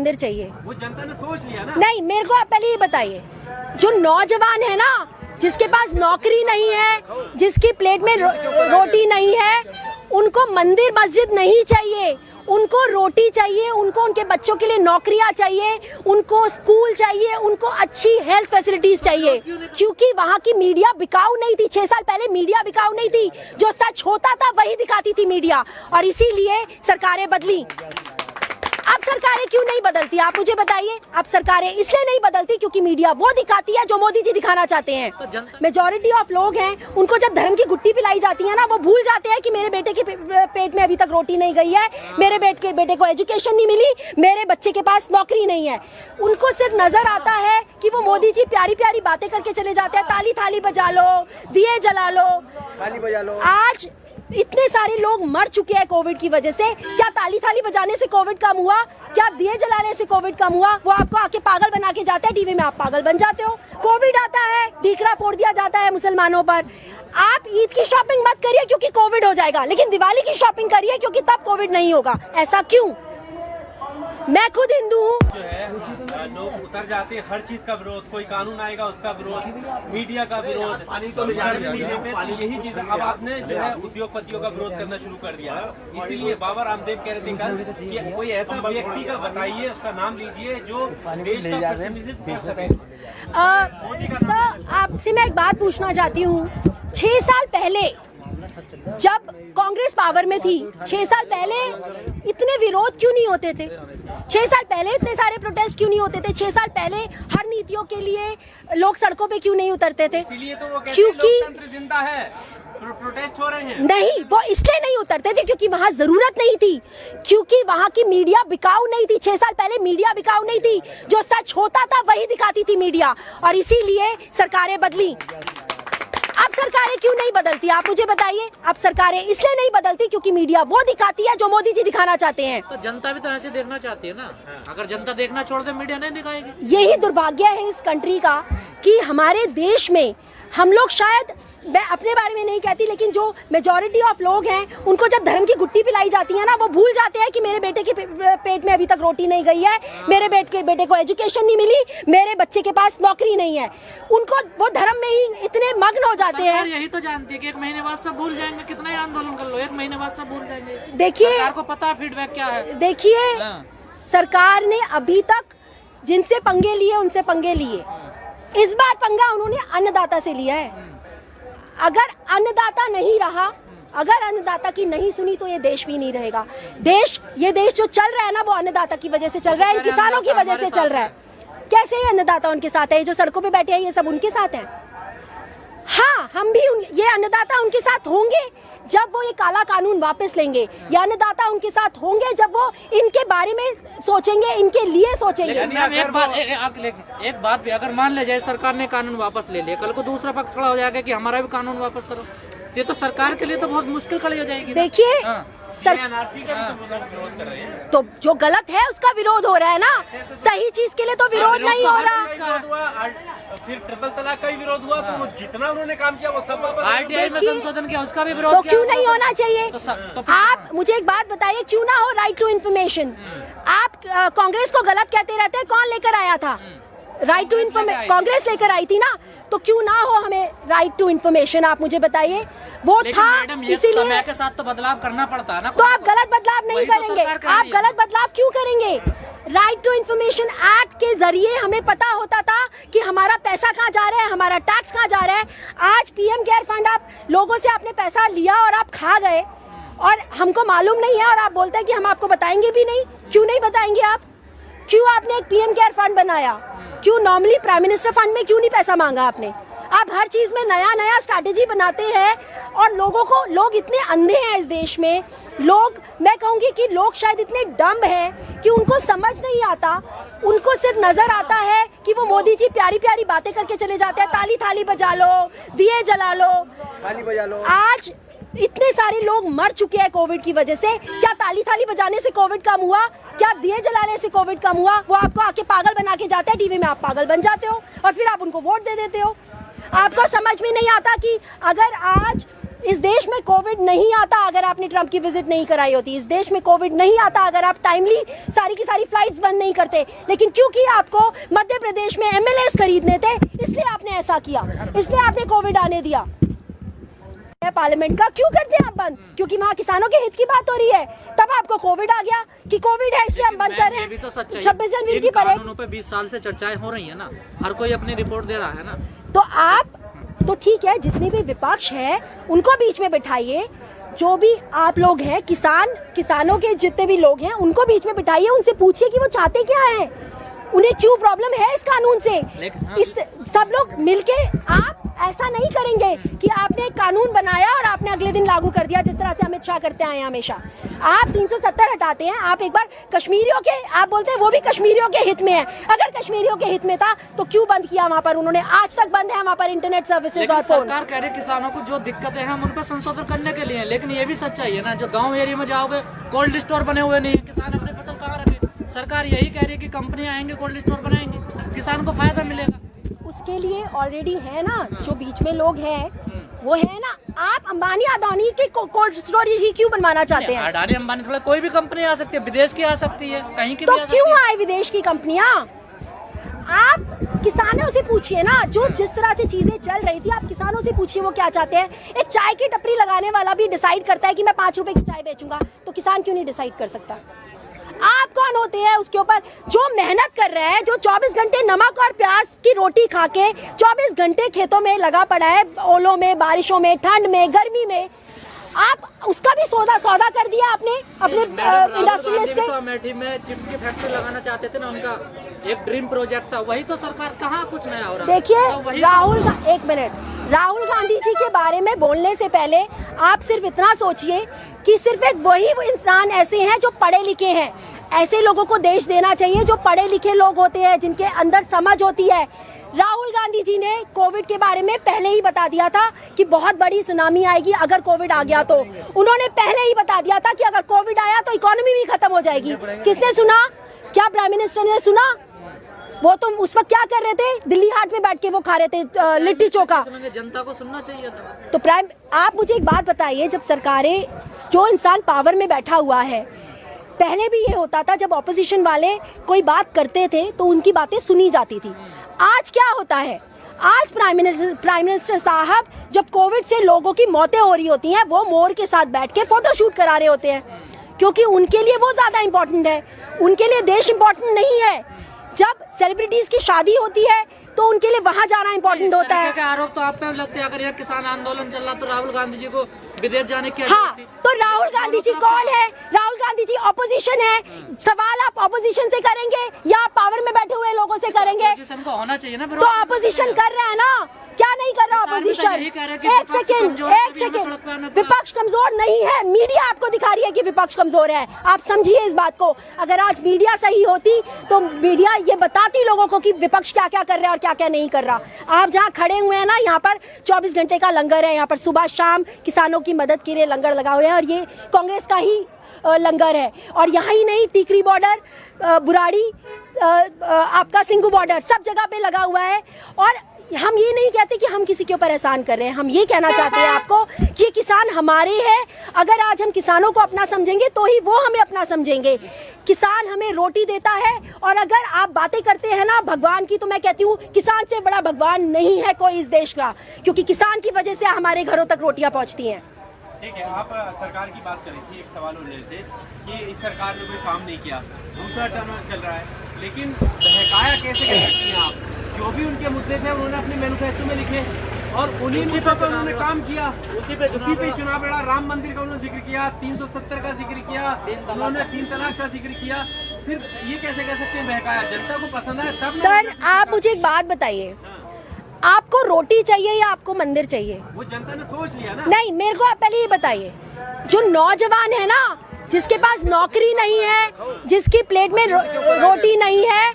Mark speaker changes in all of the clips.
Speaker 1: मंदिर चाहिए।
Speaker 2: वो जनता ने सोच लिया ना।
Speaker 1: नहीं, मेरे को आप पहले ये बताइए, जो नौजवान है ना, जिसके पास नौकरी नहीं है, जिसकी प्लेट में रोटी नहीं है, उनको मंदिर मस्जिद नहीं चाहिए, उनको रोटी चाहिए, उनको उनके बच्चों के लिए नौकरियां चाहिए, उनको स्कूल चाहिए, उनको अच्छी हेल्थ फैसिलिटीज चाहिए, क्योंकि वहाँ की मीडिया बिकाऊ नहीं थी। 6 साल पहले मीडिया बिकाऊ नहीं थी, जो सच होता था वही दिखाती थी मीडिया, और इसीलिए सरकारें बदली। अब सरकारें क्यों नहीं बदलती, आप मुझे बताइए। अब सरकारें इसलिए नहीं बदलती क्योंकि मीडिया वो दिखाती है जो मोदी जी दिखाना चाहते हैं। मेजॉरिटी ऑफ लोग हैं, उनको जब धर्म की गुट्टी पिलाई जाती है ना, वो भूल जाते हैं कि मेरे बेटे के पेट में अभी तक रोटी नहीं गई है, मेरे बेटे को एजुकेशन नहीं मिली, मेरे बच्चे के पास नौकरी नहीं है। उनको सिर्फ नजर आता है कि वो मोदी जी प्यारी प्यारी बातें करके चले जाते हैं, ताली थाली बजा लो, दिए जला लो, थाली बजा लो। आज इतने सारे लोग मर चुके हैं कोविड की वजह से। क्या ताली थाली बजाने से कोविड कम हुआ? क्या दिए जलाने से कोविड कम हुआ? वो आपको आके पागल बना के जाता है, टीवी में आप पागल बन जाते हो। कोविड आता है, डीकरा फोड़ दिया जाता है मुसलमानों पर। आप ईद की शॉपिंग मत करिए क्योंकि कोविड हो जाएगा, लेकिन दिवाली की शॉपिंग करिए क्योंकि तब कोविड नहीं होगा। ऐसा क्यों? मैं खुद हिंदू हूँ।
Speaker 2: जो है लोग उतर जाते हैं, हर चीज का विरोध, कोई कानून आएगा उसका विरोध, मीडिया का विरोध, यही चीज। अब आपने जो है उद्योगपतियों का विरोध करना शुरू कर दिया। इसीलिए बाबा रामदेव कह रहे थे कल कि कोई ऐसा व्यक्ति का बताइए, उसका नाम लीजिए जो देश का प्रतिनिधित्व कर सके।
Speaker 1: सर, आपसे मैं एक बात पूछना चाहती हूँ। 6 साल पहले जब कांग्रेस पावर में थी, 6 साल पहले इतने विरोध क्यों नहीं होते थे? 6 साल पहले इतने सारे प्रोटेस्ट क्यों नहीं होते थे? 6 साल पहले हर नीतियों के लिए लोग सड़कों पे क्यों नहीं उतरते थे?
Speaker 2: इसीलिए तो वो कहते हैं
Speaker 1: क्योंकि
Speaker 2: लोकतंत्र जिंदा है, प्रोटेस्ट हो रहे हैं।
Speaker 1: नहीं, वो इसलिए नहीं उतरते थे क्योंकि वहाँ जरूरत नहीं थी, क्योंकि वहाँ की मीडिया बिकाऊ नहीं थी। 6 साल पहले मीडिया बिकाऊ नहीं थी, जो सच होता था वही दिखाती थी मीडिया, और इसीलिए सरकारें बदली। अब सरकारें क्यों नहीं बदलती, आप मुझे बताइए। अब सरकारें इसलिए नहीं बदलती क्योंकि मीडिया वो दिखाती है जो मोदी जी दिखाना चाहते हैं।
Speaker 3: तो जनता भी तो ऐसे देखना चाहती है ना। अगर जनता देखना छोड़ दे, मीडिया नहीं दिखाएगी।
Speaker 1: यही दुर्भाग्य है इस कंट्री का कि हमारे देश में हम लोग, शायद मैं अपने बारे में नहीं कहती, लेकिन जो मेजॉरिटी ऑफ लोग हैं, उनको जब धर्म की गुट्टी पिलाई जाती है ना, वो भूल जाते हैं कि मेरे बेटे के पेट में अभी तक रोटी नहीं गई है, मेरे बेटे को एजुकेशन नहीं मिली, मेरे बच्चे के पास नौकरी नहीं है। उनको वो धर्म में ही इतने मग्न हो जाते हैं।
Speaker 3: यही तो जानती है कि 1 महीने बाद सब भूल जाएंगे, कितना ही आंदोलन कर लो, 1 महीने बाद सब भूल जाएंगे।
Speaker 1: देखिए,
Speaker 3: सरकार को पता है फीडबैक क्या है।
Speaker 1: देखिए, सरकार ने अभी तक जिनसे पंगे लिए उनसे पंगे लिए, इस बार पंगा उन्होंने अन्नदाता से लिया है। अगर अन्नदाता नहीं रहा, अगर अन्नदाता की नहीं सुनी, तो ये देश भी नहीं रहेगा। ये देश जो चल रहा है ना, वो अन्नदाता की वजह से चल रहा है, इन किसानों की वजह से चल रहा है। कैसे ये अन्नदाता उनके साथ है? जो सड़कों पे बैठे हैं, ये सब उनके साथ हैं। हाँ, हम भी ये अन्नदाता उनके साथ होंगे जब वो ये काला कानून वापस लेंगे। ये अन्नदाता उनके साथ होंगे जब वो इनके बारे में सोचेंगे, इनके लिए सोचेंगे।
Speaker 3: एक बात भी, अगर मान ले जाए सरकार ने कानून वापस ले लिया, कल को दूसरा पक्ष खड़ा हो जाएगा कि हमारा भी कानून वापस करो। ये तो सरकार के लिए तो बहुत मुश्किल खड़ी हो जाएगी।
Speaker 1: देखिए, तो जो गलत है उसका विरोध हो रहा है ना, सही चीज के लिए तो विरोध नहीं हो रहा।
Speaker 2: फिर ट्रिपल तलाक का भी विरोध हुआ, तो वो जितना उन्होंने काम किया वो सब
Speaker 3: RTI में संशोधन किया, उसका भी विरोध
Speaker 1: तो क्यों नहीं होना चाहिए?
Speaker 3: तो
Speaker 1: आप मुझे एक बात बताइए, क्यों ना हो राइट टू इन्फॉर्मेशन? आप कांग्रेस को गलत कहते रहते हैं, कौन लेकर आया था राइट टू इन्फॉर्मेशन? कांग्रेस लेकर आई थी ना, तो क्यों ना हो हमें राइट टू इन्फॉर्मेशन? आप मुझे बताइए, वो था इसीलिए।
Speaker 3: समय के साथ तो बदलाव करना पड़ता है ना।
Speaker 1: तो आप गलत बदलाव नहीं करेंगे, आप गलत बदलाव क्यों करेंगे? राइट टू इन्फॉर्मेशन एक्ट के जरिए हमें पता होता था कि हमारा पैसा कहाँ जा रहा है, हमारा टैक्स कहाँ जा रहा है। आज पीएम केयर फंड, आप लोगों से आपने पैसा लिया और आप खा गए, और हमको मालूम नहीं है, और आप बोलते हैं कि हम आपको बताएंगे भी नहीं। क्यों नहीं बताएंगे आप? क्यों आपने एक पीएम केयर फंड बनाया? क्यों नॉर्मली प्राइम मिनिस्टर फंड में क्यों नहीं पैसा मांगा आपने? आप हर चीज में नया स्ट्रैटेजी बनाते हैं, और लोग इतने अंधे हैं इस देश में। मैं कहूंगी कि लोग शायद इतने डम्ब हैं कि उनको समझ नहीं आता, उनको सिर्फ नजर आता है कि वो मोदी जी प्यारी प्यारी बातें करके चले जाते हैं, ताली थाली बजा लो, दिए जला लो, थाली बजा लो। आज इतने सारे लोग मर चुके हैं कोविड की वजह से। क्या ताली थाली बजाने से कोविड कम हुआ? क्या दिए जलाने से कोविड कम हुआ? वो आपको आके पागल बना के जाते हैं, टीवी में आप पागल बन जाते हो, और फिर आप उनको वोट दे देते हो। आपको समझ में नहीं आता कि अगर आज इस देश में कोविड नहीं आता अगर आपने ट्रंप की विजिट नहीं कराई होती। इस देश में कोविड नहीं आता अगर आप टाइमली सारी की सारी फ्लाइट्स बंद नहीं करते। लेकिन क्योंकि आपको मध्य प्रदेश में एमएलएस खरीदने थे, इसलिए आपने ऐसा किया, इसलिए आपने कोविड आने दिया। पार्लियामेंट का क्यों करते हैं आप बंद? क्योंकि वहाँ किसानों के हित की बात हो रही है। तब आपको कोविड आ गया कि कोविड है इसलिए हम बंद कर रहे हैं। 26 जनवरी की परेड
Speaker 3: पे 20 साल से चर्चाएं हो रही है ना, हर कोई अपनी रिपोर्ट दे रहा है ना।
Speaker 1: तो आप तो ठीक है, जितने भी विपक्ष है उनको बीच में बिठाइए। जो भी आप लोग हैं, किसानों के जितने भी लोग हैं उनको बीच में बिठाइए, उनसे पूछिए कि वो चाहते क्या है, उन्हें क्यों प्रॉब्लम है इस कानून से। इस सब लोग मिलके आप ऐसा नहीं करेंगे कि आपने एक कानून बनाया और आपने अगले दिन लागू कर दिया, जिस तरह से अमित शाह करते आए हैं हमेशा। आप 370 हटाते हैं, आप एक बार कश्मीरियों के, आप बोलते हैं वो भी कश्मीरियों के हित में है। अगर कश्मीरियों के हित में था तो क्यों बंद किया वहाँ पर उन्होंने? आज तक बंद है वहाँ पर इंटरनेट सर्विसेज और फोन।
Speaker 3: सरकार कह रही है किसानों को जो दिक्कतें हैं हम उन पर संशोधन करने के लिए, लेकिन ये भी सच्चाई है ना, जो गाँव एरिया में जाओगे कोल्ड स्टोर बने हुए नहीं है, किसान अपनी फसल कहाँ रखे? सरकार यही कह रही है कि कंपनियां आएंगे कोल्ड स्टोर बनाएंगे, किसान को फायदा मिलेगा।
Speaker 1: उसके लिए ऑलरेडी है ना, जो बीच में लोग हैं वो है ना। आप अंबानी अदानी के कोल्ड स्टोरेज ही क्यों बनवाना चाहते हैं?
Speaker 3: अडानी अंबानी थोड़ा कोई भी कंपनी आ सकती है, विदेश की आ सकती है, कहीं की
Speaker 1: तो
Speaker 3: भी आ सकती
Speaker 1: क्यों
Speaker 3: है।
Speaker 1: आए विदेश की कंपनियां? आप किसानों से पूछिए ना, जो जिस तरह से चीजें चल रही थी, आप किसानों से पूछिए वो क्या चाहते हैं। एक चाय की टपरी लगाने वाला भी डिसाइड करता है कि मैं 5 रुपए की चाय बेचूंगा, तो किसान क्यों नहीं डिसाइड कर सकता? आप कौन होते हैं उसके ऊपर? जो मेहनत कर रहा है, जो 24 घंटे नमक और प्याज की रोटी खा के 24 घंटे खेतों में लगा पड़ा है, ओलों में, बारिशों में, ठंड में, गर्मी में, आप उसका भी सौदा कर दिया आपने अपने इंडस्ट्रियलिस्ट से।
Speaker 3: तो अमेठी में चिप्स की फैक्ट्री लगाना चाहते थे ना, उनका एक ड्रीम प्रोजेक्ट था, वही तो सरकार कहाँ कुछ नया हो रहा है।
Speaker 1: देखिए राहुल गांधी जी के बारे में बोलने से पहले आप सिर्फ इतना सोचिए कि सिर्फ एक वही इंसान ऐसे हैं जो पढ़े लिखे हैं। ऐसे लोगों को देश देना चाहिए जो पढ़े लिखे लोग होते हैं, जिनके अंदर समझ होती है। राहुल गांधी जी ने कोविड के बारे में पहले ही बता दिया था कि बहुत बड़ी सुनामी आएगी अगर कोविड आ गया तो। उन्होंने पहले ही बता दिया था कि अगर कोविड आया तो इकोनॉमी भी खत्म हो जाएगी। किसने सुना? क्या प्राइम मिनिस्टर ने सुना? वो तो उस वक्त क्या कर रहे थे? दिल्ली हाट में बैठ के वो खा रहे थे लिट्टी चोखा।
Speaker 3: जनता को सुनना चाहिए था।
Speaker 1: तो आप मुझे एक बात बताइए, जब सरकारें, जो इंसान पावर में बैठा हुआ है, पहले भी ये होता था जब ऑपोजिशन वाले कोई बात करते थे तो उनकी बातें सुनी जाती थी। आज क्या होता है? आज प्राइम मिनिस्टर साहब जब कोविड से लोगों की मौतें हो रही होती हैं, वो मोर के साथ बैठ के फोटो शूट करा रहे होते हैं, क्योंकि उनके लिए वो ज्यादा इंपॉर्टेंट है, उनके लिए देश इंपॉर्टेंट नहीं है। जब सेलिब्रिटीज की शादी होती है तो उनके लिए वहां जाना इंपॉर्टेंट होता है।
Speaker 3: आरोप तो आप पे लगते हैं, अगर यह किसान आंदोलन चल रहा तो राहुल गांधी जी को विदेश जाने की
Speaker 1: हाँ, तो राहुल गांधी जी कौन है? राहुल गांधी जी ऑपोजिशन है। सवाल आप ऑपोजिशन से करेंगे या पावर में बैठे हुए लोगों से करेंगे?
Speaker 3: ऑपोजिशन को होना चाहिए ना।
Speaker 1: तो ऑपोजिशन कर रहा है ना, क्या नहीं कर रहा ऑपोजिशन? एक सेकेंड, विपक्ष कमजोर नहीं है, मीडिया आपको दिखा रही है कि विपक्ष कमजोर है। आप समझिए इस बात को। अगर आज मीडिया सही होती तो मीडिया ये बताती लोगों को कि विपक्ष क्या क्या कर रहा है और क्या क्या नहीं कर रहा। आप जहाँ खड़े हुए हैं ना, यहाँ पर 24 घंटे का लंगर है, यहाँ पर सुबह शाम किसानों की मदद के लिए लंगर लगा हुआ है, और ये कांग्रेस का ही लंगर है। और यहाँ ही नहीं, टीकरी बॉर्डर, बुराड़ी, आपका सिंगू बॉर्डर, सब जगह पे लगा हुआ है। और हम ये नहीं कहते कि हम किसी के ऊपर एहसान कर रहे हैं, हम ये कहना चाहते हैं आपको कि किसान हमारे हैं। अगर आज हम किसानों को अपना समझेंगे तो ही वो हमें अपना समझेंगे। किसान हमें रोटी देता है। और अगर आप बातें करते हैं ना भगवान की, तो मैं कहती हूँ किसान से बड़ा भगवान नहीं है कोई इस देश का, क्योंकि किसान की वजह से हमारे घरों तक रोटियां पहुँचती हैं।
Speaker 2: ठीक है, आप सरकार की बात करें थी, एक सवाल उठ रहे थे कि इस सरकार ने कोई काम नहीं किया, दूसरा टर्म चल रहा है, लेकिन बहकाया कैसे कर सकती हैं आप? जो भी उनके मुद्दे थे उन्होंने अपने मैनिफेस्टो में लिखे और उन्हीं मुद्दों पर उन्होंने काम किया। उसी पे चुनाव लड़ा। राम मंदिर का उन्होंने जिक्र किया, 370 का जिक्र किया, उन्होंने 3 तलाक का जिक्र किया। फिर ये कैसे कह सकते हैं बहकाया? जनता को पसंद है तब।
Speaker 1: सर आप मुझे एक बात बताइए, आपको रोटी चाहिए या आपको मंदिर चाहिए?
Speaker 2: वो जनता ने सोच लिया ना।
Speaker 1: नहीं, मेरे को आप पहले ये बताइए, जो नौजवान है ना, जिसके पास नौकरी नहीं है, जिसकी प्लेट में रोटी नहीं है,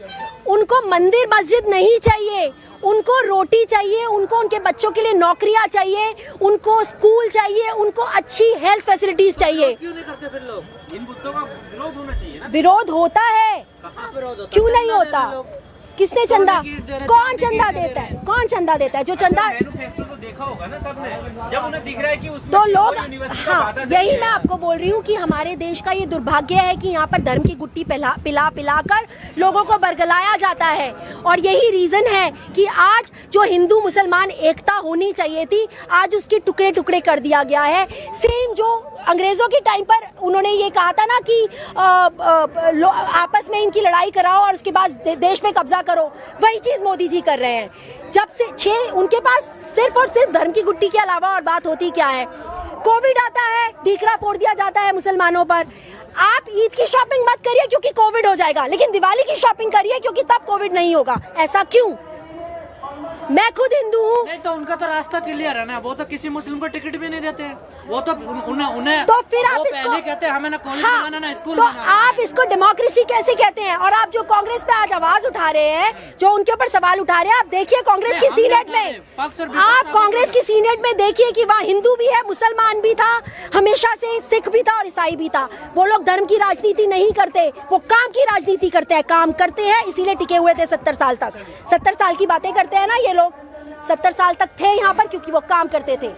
Speaker 1: उनको मंदिर मस्जिद नहीं चाहिए, उनको रोटी चाहिए, उनको उनके बच्चों के लिए नौकरियां चाहिए, उनको स्कूल चाहिए, उनको अच्छी हेल्थ फैसिलिटीज चाहिए।
Speaker 3: क्यों नहीं करते फिर लोग?
Speaker 2: इन मुद्दों का विरोध होना चाहिए ना।
Speaker 1: विरोध होता है,
Speaker 3: कहाँ विरोध होता?
Speaker 1: क्यों नहीं होता? किसने चंदा? कौन चंदा देता है? कौन चंदा देता है? जो चंदा
Speaker 2: मैनिफेस्टो तो देखा होगा ना सबने, जब उन्हें दिख रहा है कि उसमें
Speaker 1: तो लोग,
Speaker 2: यूनिवर्सिटी का
Speaker 1: हाँ
Speaker 2: वादा नहीं
Speaker 1: यही
Speaker 2: है।
Speaker 1: मैं आपको बोल रही हूँ कि हमारे देश का ये दुर्भाग्य है कि यहाँ पर धर्म की गुट्टी पिला कर लोगों को बरगलाया जाता है। और यही रीजन है कि आज जो हिंदू मुसलमान एकता होनी चाहिए थी, आज उसके टुकड़े टुकड़े कर दिया गया है। सेम जो अंग्रेजों के टाइम पर उन्होंने ये कहा था ना कि आपस में इनकी लड़ाई कराओ और उसके बाद देश पे कब्जा करो, वही चीज मोदी जी कर रहे हैं। जब से उनके पास सिर्फ और सिर्फ धर्म की गुट्टी के अलावा और बात होती क्या है। कोविड आता है, डीकरा फोड़ दिया जाता है मुसलमानों पर। आप ईद की शॉपिंग मत करिए क्योंकि कोविड हो जाएगा, लेकिन दिवाली की शॉपिंग करिए क्योंकि तब कोविड नहीं होगा। ऐसा क्यों? मैं खुद हिंदू हूँ।
Speaker 3: नहीं तो उनका तो रास्ता क्लियर है ना, वो तो किसी मुस्लिम को टिकट भी नहीं देते हैं। वो तो उन्हें
Speaker 1: तो फिर आप
Speaker 3: वो
Speaker 1: इसको
Speaker 3: पहले कहते हैं हमें ना कॉलेज
Speaker 1: हाँ,
Speaker 3: बनाना ना स्कूल
Speaker 1: तो
Speaker 3: बनाना।
Speaker 1: आप इसको डेमोक्रेसी कैसे कहते हैं? और आप जो कांग्रेस पे आज आवाज उठा रहे हैं, जो उनके ऊपर सवाल उठा रहे हैं, आप देखिए कांग्रेस की सीनेट में, आप कांग्रेस की सीनेट में देखिए कि वहाँ हिंदू भी है, मुसलमान भी था, हमेशा से सिख भी था और ईसाई भी था। वो लोग धर्म की राजनीति नहीं करते, वो काम की राजनीति करते हैं। काम करते हैं इसीलिए टिके हुए थे 70 साल तक। 70 साल की बातें करते हैं ना ये लोग, 70 साल तक थे यहाँ पर क्योंकि वो काम करते थे।